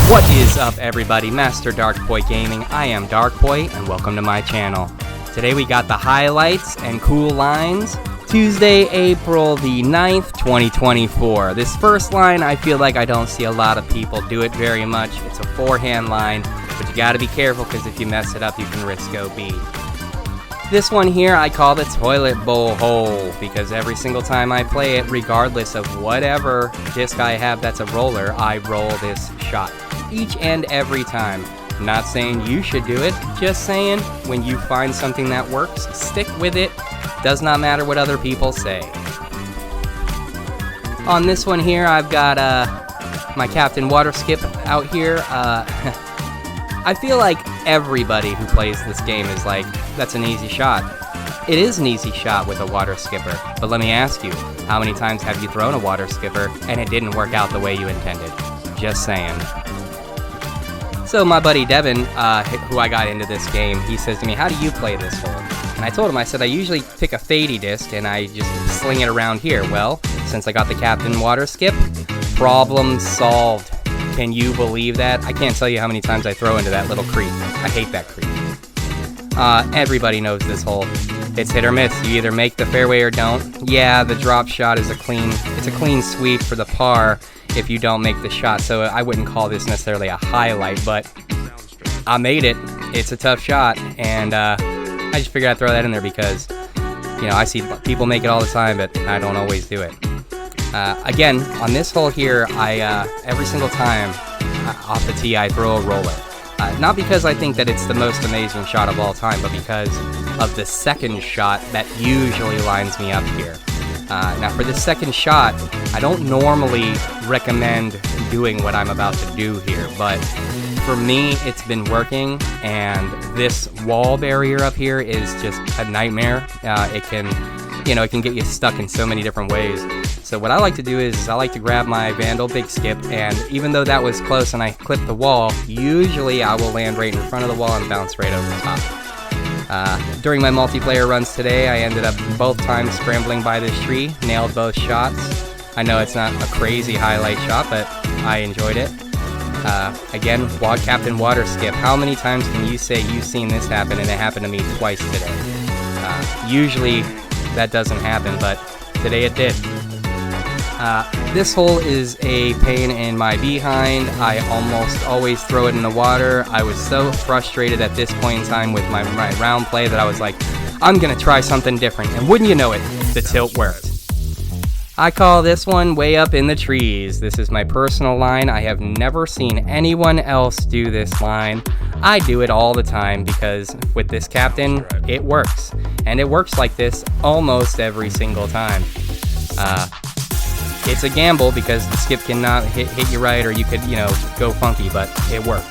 What is up, everybody? Master Darkpoi Gaming. I am Darkpoi, and welcome to my channel. Today we got the highlights and cool lines. Tuesday, April the 9th, 2024. This first line, I feel like I don't see a lot of people do it very much. It's a forehand line, but you gotta be careful because if you mess it up, you can risk OB. This one here, I call the toilet bowl hole because every single time I play it, regardless of whatever disc I have that's a roller, I roll this shot. Each and every time. I'm not saying you should do it, just saying when you find something that works, stick with it. Does not matter what other people say. On this one here, I've got my Captain Water Skip out here. I feel like everybody who plays this game is like, that's an easy shot. It is an easy shot with a water skipper, but let me ask you, how many times have you thrown a water skipper and it didn't work out the way you intended? Just saying. So my buddy Devin, who I got into this game, he says to me, how do you play this hole? And I told him, I said, I usually pick a fadey disc and I just sling it around here. Well, since I got the Captain Water Skip, problem solved. Can you believe that? I can't tell you how many times I throw into that little creek. I hate that creek. Everybody knows this hole. It's hit or miss. You either make the fairway or don't. Yeah, the drop shot is a clean sweep for the par if you don't make the shot. So I wouldn't call this necessarily a highlight, but I made it. It's a tough shot, and I just figured I'd throw that in there because, you know, I see people make it all the time, but I don't always do it. Again, on this hole here, every single time off the tee, I throw a roller. Not because I think that it's the most amazing shot of all time, but because of the second shot that usually lines me up here. Now, for this second shot, I don't normally recommend doing what I'm about to do here, but for me, it's been working, and this wall barrier up here is just a nightmare. It can get you stuck in so many different ways. So what I like to do is I like to grab my Vandal Big Skip, and even though that was close and I clipped the wall, usually I will land right in front of the wall and bounce right over the top. During my multiplayer runs today, I ended up both times scrambling by this tree, nailed both shots. I know it's not a crazy highlight shot, but I enjoyed it. Again, Captain Water Skip. How many times can you say you've seen this happen, and it happened to me twice today? Usually that doesn't happen, but today it did. This hole is a pain in my behind. I almost always throw it in the water. I was so frustrated at this point in time with my round play that I was like, I'm gonna try something different, and wouldn't you know it, the tilt worked. I call this one way up in the trees. This is my personal line. I have never seen anyone else do this line. I do it all the time because with this captain, it works. And it works like this almost every single time. It's a gamble because the skip cannot hit you right, or you could, go funky, but it works.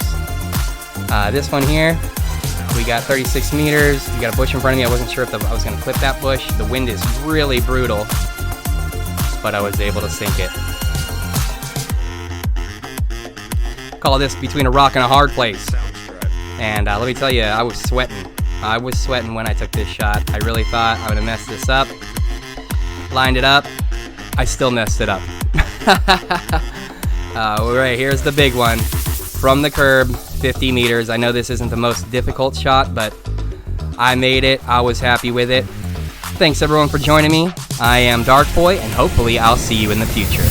This one here, we got 36 meters. We got a bush in front of me. I wasn't sure if I was going to clip that bush. The wind is really brutal, but I was able to sink it. Call this between a rock and a hard place. And let me tell you, I was sweating. I was sweating when I took this shot. I really thought I would have messed this up. Lined it up. I still messed it up. Alright, here's the big one. From the curb, 50 meters. I know this isn't the most difficult shot, but I made it. I was happy with it. Thanks everyone for joining me. I am Darkpoi, and hopefully I'll see you in the future.